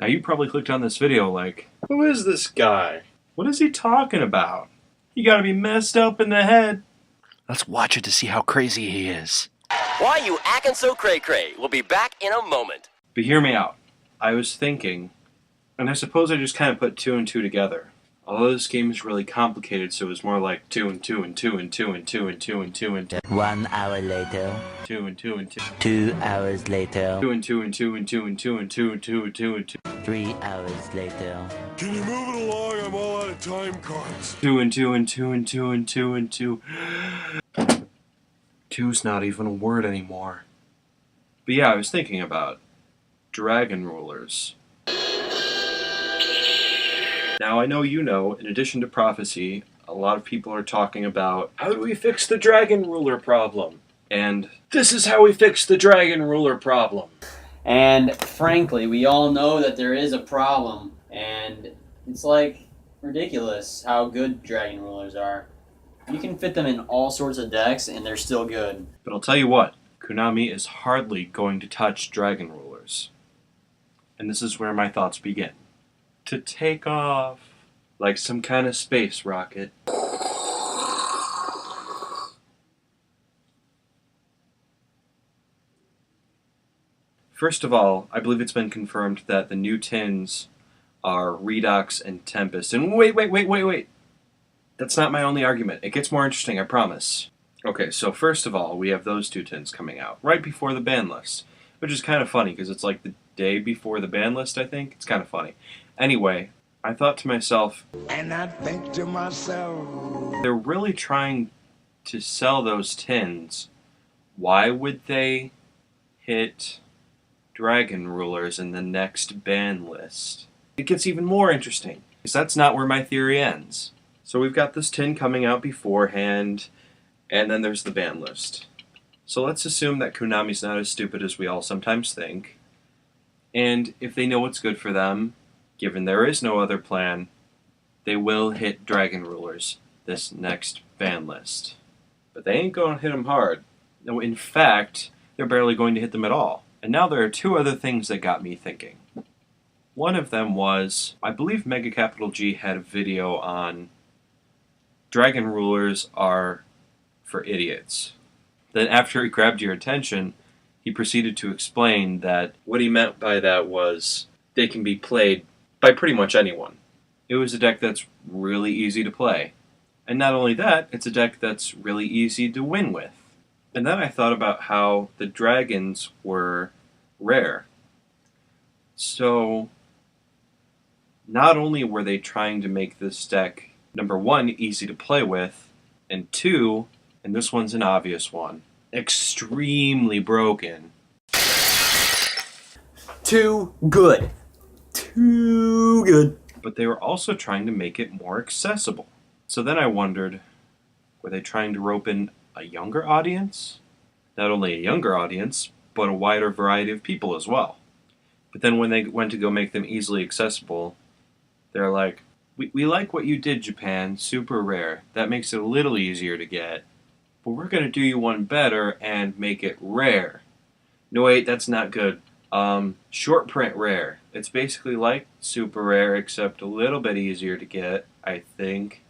Now you probably clicked on this video like, who is this guy? What is he talking about? You gotta be messed up in the head. Let's watch it to see how crazy he is. Why you acting so cray-cray? We'll be back in a moment. But hear me out. I was thinking, and I suppose I just kind of put two and two together. Although this game is really complicated, so it was more like 2 and 2 and 2 and 2 and 2 and 2 and 2 and 2. 1 hour later. 2 and 2 and 2. 2 hours later. 2 and 2 and 2 and 2 and 2 and 2 and 2 and 2 and 2. 3 hours later. Can you move it along? I'm all out of time cards. 2 and 2 and 2 and 2 and 2 and 2. Two's not even a word anymore. But yeah, I was thinking about dragon rulers. Now I know you know, in addition to prophecy, a lot of people are talking about how do we fix the dragon ruler problem? And this is how we fix the dragon ruler problem. And frankly, we all know that there is a problem, and it's like ridiculous how good dragon rulers are. You can fit them in all sorts of decks and they're still good. But I'll tell you what, Konami is hardly going to touch dragon rulers. And this is where my thoughts begin. To take off like some kind of space rocket. First of all, I believe it's been confirmed that the new tins are Redox and Tempest. And wait. That's not my only argument. It gets more interesting, I promise. Okay, so first of all, we have those two tins coming out right before the ban list, which is kind of funny because it's like the day before the ban list, I think. It's kind of funny. Anyway, I thought to myself, And I think to myself, they're really trying to sell those tins. Why would they hit dragon rulers in the next ban list? It gets even more interesting, because that's not where my theory ends. So we've got this tin coming out beforehand, and then there's the ban list. So let's assume that Konami's not as stupid as we all sometimes think, and if they know what's good for them, given there is no other plan, they will hit dragon rulers this next ban list. But they ain't going to hit them hard. No, in fact, they're barely going to hit them at all. And now there are two other things that got me thinking. One of them was, I believe Mega Capital G had a video on dragon rulers are for idiots. Then after he grabbed your attention, he proceeded to explain that what he meant by that was they can be played by pretty much anyone. It was a deck that's really easy to play. And not only that, it's a deck that's really easy to win with. And then I thought about how the dragons were rare. So, not only were they trying to make this deck, number one, easy to play with, and two, and this one's an obvious one, extremely broken. Too good. Too good. But they were also trying to make it more accessible. So then I wondered, were they trying to rope in a younger audience? Not only a younger audience, but a wider variety of people as well. But then when they went to go make them easily accessible, they're like, we like what you did, Japan, super rare. That makes it a little easier to get. But we're going to do you one better and make it rare. No, wait, that's not good. Short print rare. It's basically like super rare, except a little bit easier to get, I think.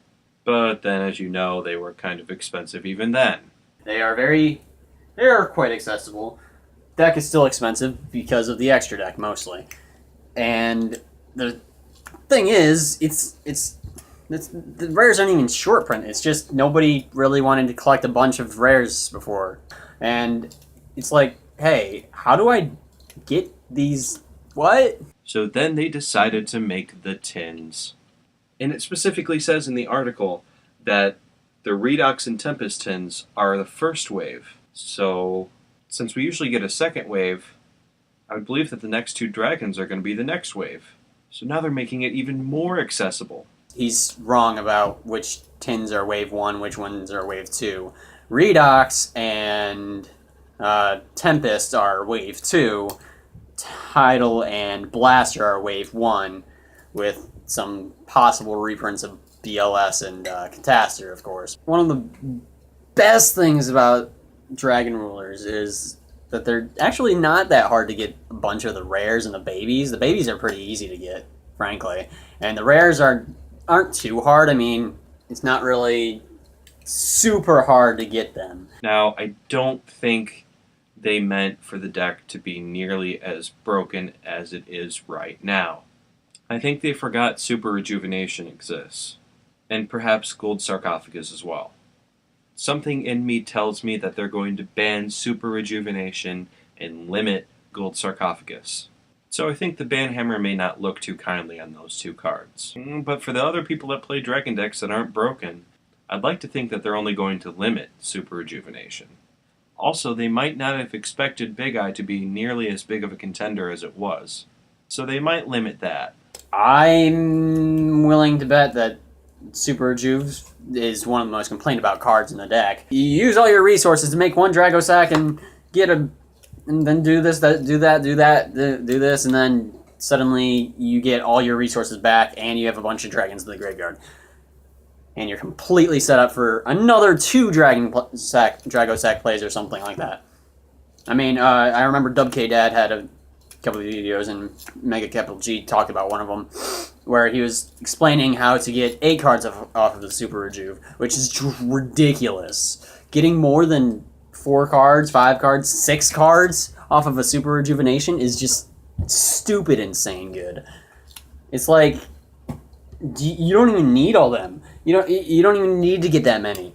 But then, as you know, they were kind of expensive even then. They are quite accessible. Deck is still expensive because of the extra deck, mostly. And the thing is, the rares aren't even short print. It's just nobody really wanted to collect a bunch of rares before. And it's like, hey, how do I get these? What? So then they decided to make the tins. And it specifically says in the article that the Redox and Tempest tins are the first wave. So, since we usually get a second wave, I would believe that the next two dragons are going to be the next wave. So now they're making it even more accessible. He's wrong about which tins are wave 1, which ones are wave 2. Redox and Tempest are wave 2. Tidal and Blaster are wave 1, with some possible reprints of BLS and Catastor, of course. One of the best things about Dragon Rulers is that they're actually not that hard to get a bunch of the rares and the babies. The babies are pretty easy to get, frankly. And the rares aren't too hard. I mean, it's not really super hard to get them. Now, I don't think they meant for the deck to be nearly as broken as it is right now. I think they forgot Super Rejuvenation exists, and perhaps Gold Sarcophagus as well. Something in me tells me that they're going to ban Super Rejuvenation and limit Gold Sarcophagus. So I think the Banhammer may not look too kindly on those two cards. But for the other people that play Dragon decks that aren't broken, I'd like to think that they're only going to limit Super Rejuvenation. Also, they might not have expected Big Eye to be nearly as big of a contender as it was, so they might limit that. I'm willing to bet that Super Rejuve is one of the most complained about cards in the deck. You use all your resources to make one Dragosack and and then do this, do this, and then suddenly you get all your resources back and you have a bunch of dragons in the graveyard. And you're completely set up for another 2 Dragosack plays or something like that. I mean, I remember Dubk Dad had a couple of videos, and Mega Capital G talked about one of them, where he was explaining how to get 8 cards off of the Super Rejuve, which is ridiculous. Getting more than 4 cards, 5 cards, 6 cards off of a Super Rejuvenation is just stupid insane good. It's like, you don't even need all them. You don't even need to get that many.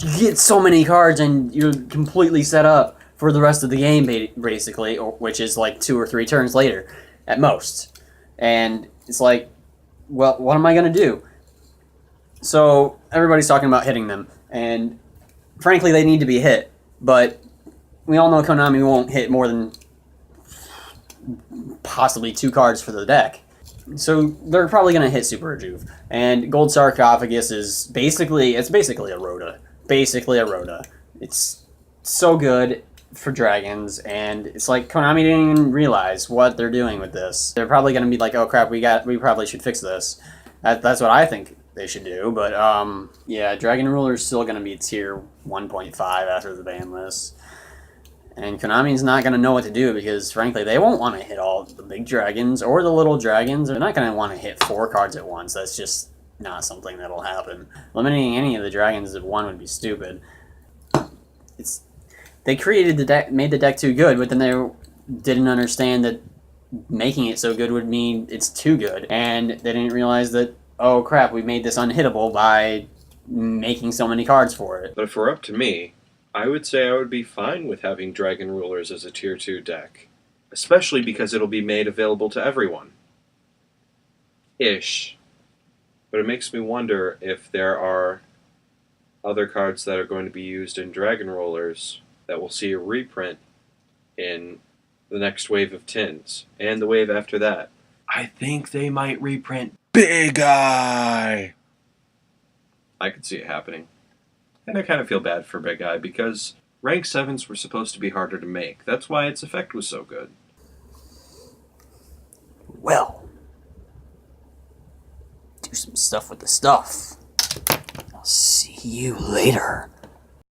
You get so many cards and you're completely set up for the rest of the game, basically, which is like 2 or 3 turns later, at most. And it's like, well, what am I going to do? So, everybody's talking about hitting them, and frankly, they need to be hit, but we all know Konami won't hit more than possibly 2 cards for the deck. So they're probably going to hit Super Rejuve. And Gold Sarcophagus is basically a Rhoda. Basically a Rhoda. It's so good for dragons, and it's like Konami didn't even realize what they're doing with this. They're probably going to be like, oh crap, we probably should fix this. That's what I think they should do, but yeah, Dragon Ruler is still going to be tier 1.5 after the ban list. And Konami's not going to know what to do because, frankly, they won't want to hit all the big dragons or the little dragons. They're not going to want to hit 4 cards at once. That's just not something that'll happen. Limiting any of the dragons at 1 would be stupid. They created the deck, made the deck too good, but then they didn't understand that making it so good would mean it's too good. And they didn't realize that, oh crap, we made this unhittable by making so many cards for it. But if it were up to me, I would say I would be fine with having Dragon Rulers as a tier 2 deck. Especially because it'll be made available to everyone. Ish. But it makes me wonder if there are other cards that are going to be used in Dragon Rulers that will see a reprint in the next wave of tins, and the wave after that. I think they might reprint Big Eye! I could see it happening. And I kind of feel bad for Big Eye, because rank 7s were supposed to be harder to make. That's why its effect was so good. Well, do some stuff with the stuff. I'll see you later.